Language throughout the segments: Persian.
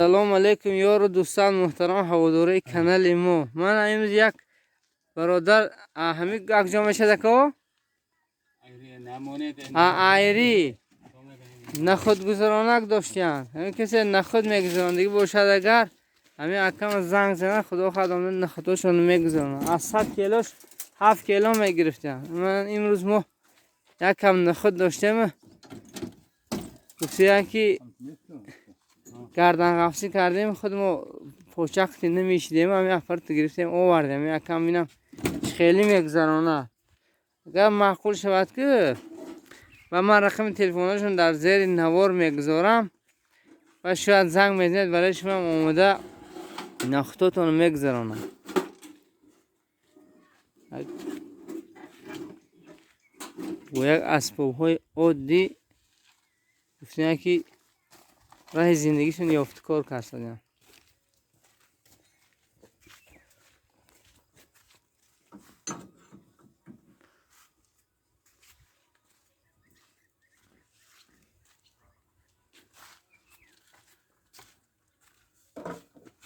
سلام علیکم یار و دوستان محترم هواداری کانال ما. من امروز یک برادر همین یک جا میشه دکو ایری نخود گذرانک داشتن. همین کسی نخود میگذران دیگه باشد اگر همین اکم زنگ زنه خدا خدامت نخودشون میگذرانه. از 100 کیلوش 7 کیلو میگرفتن. من امروز ما یک کم نخود داشتیم. گفتیم که گردن قفسی کردیم خود ما پوچک نمیشیدیم. همین افرت گرفتیم آوردیم. یک کم بینم خیلی میگذرانه. اگر معقول شود که و من رقم تلفنشون در زیر نوار میگذارم و شاید زنگ میزنید برای شما اومده نخودتون میگذرانم. و یک اسباب های عادی گفتیم که راه زندگیشون یافتکار کردن.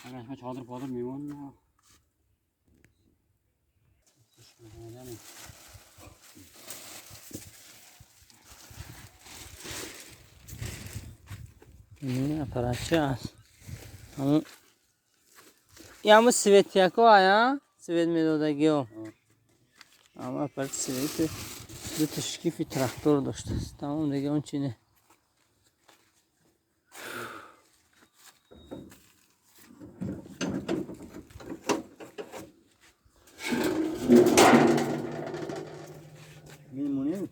اگر چادر پادر میمون این پرچه است. همون سویت یکو آیا سویت میدادگی ها. اما پرچه سویت دو تشکیف تراکتور داشته است. تمام دیگه اون چینه. میمونیم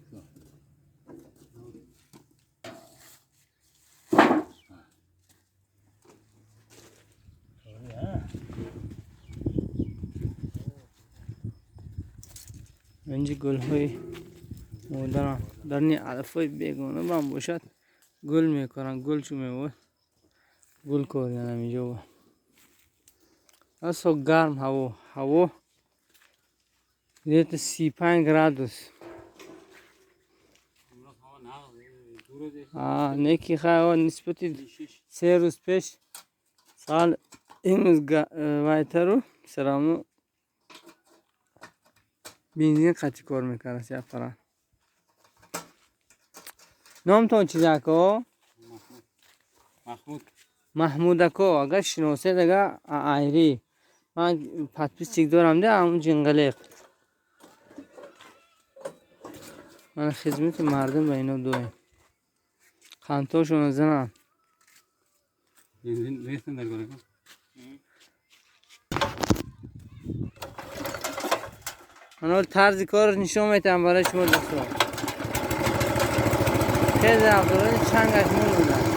اینجا گل های مودرن در نی علف های بیگانه با هم باشد گل میکنن. گل چو میبود گل کردن همینجا با اصلا گرم هوا دیت 35 گرادوس. نیکی خواه نسبتی 3 روز پیش سال امروز وایترو سرامو بنزین قطعی کار میکنه. سیاه فران نام تون چیز اکو؟ محمود اکو. اگر شناسه دیگه ایری من پتپیس چیک دارم ده همون جنگلیق. من خدمت مردم به اینو دویم خانتاشون زنم ریختن در گره کن. من حال طرز کارش نشون میتونم برای شما دوستان. خیلی عبدالله چنگش مونده.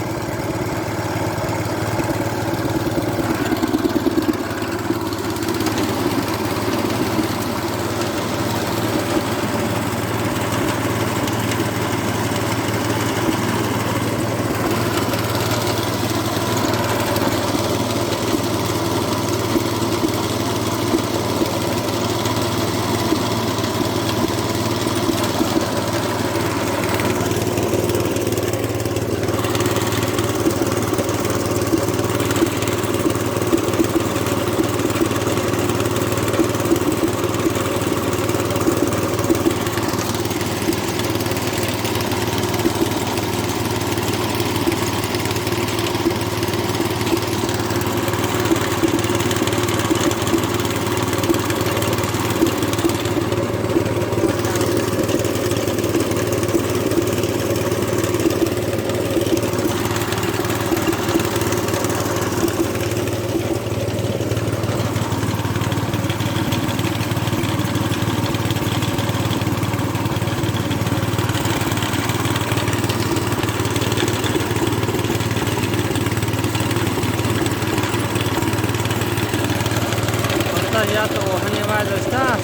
یا تو وحنی باید داشته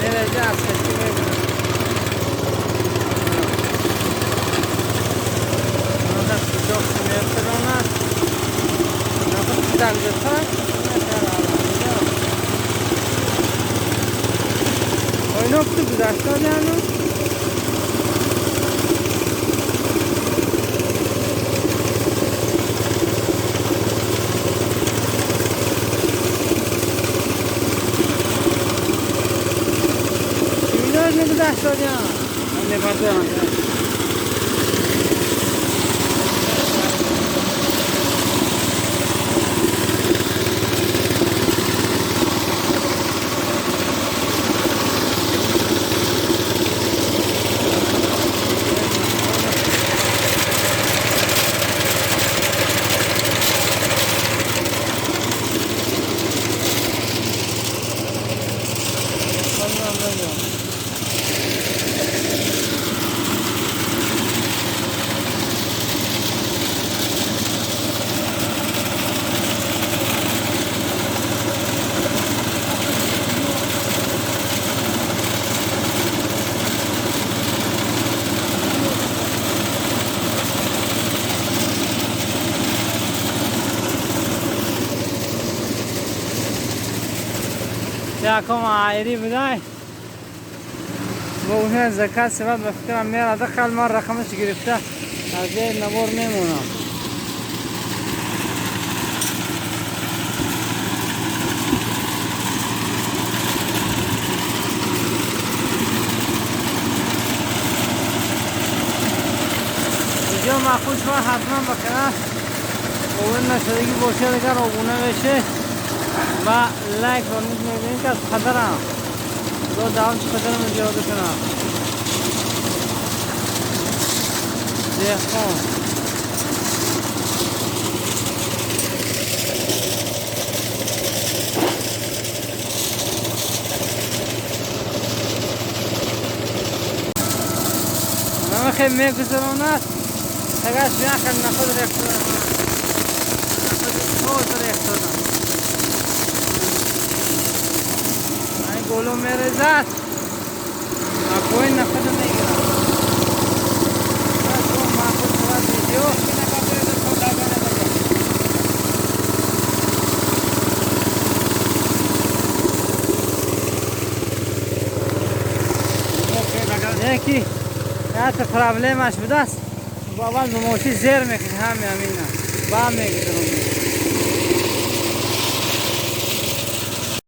میره جا از کسی میگه نوزد کجاک میرترانت نوزد کدک دسته اینو کتو گذاشته دیانو اینو گذشت دادیم من نفسه یکم عایری بدای موهن زکات سبب بفکرم میره دخل ما رقمش گرفته از این نمور میمونه ویدیو معقول شما حتما بکنه و این نشدگی باشه دیگر آبونه بشه و لایک فرمود میدونید که از قدرم دو داون چه قدرم زیاده کنم دیخون من خیلی میگذرانه اگر شما خیلی نخود ریختونه نخود ریختونه گلو میرزد اکوی نخود میگیرم بس اون معقول شود ویدیو یکی حتی پرابلمش بوده است با اول نموشی زیر میکنی همه همینه با میگیرم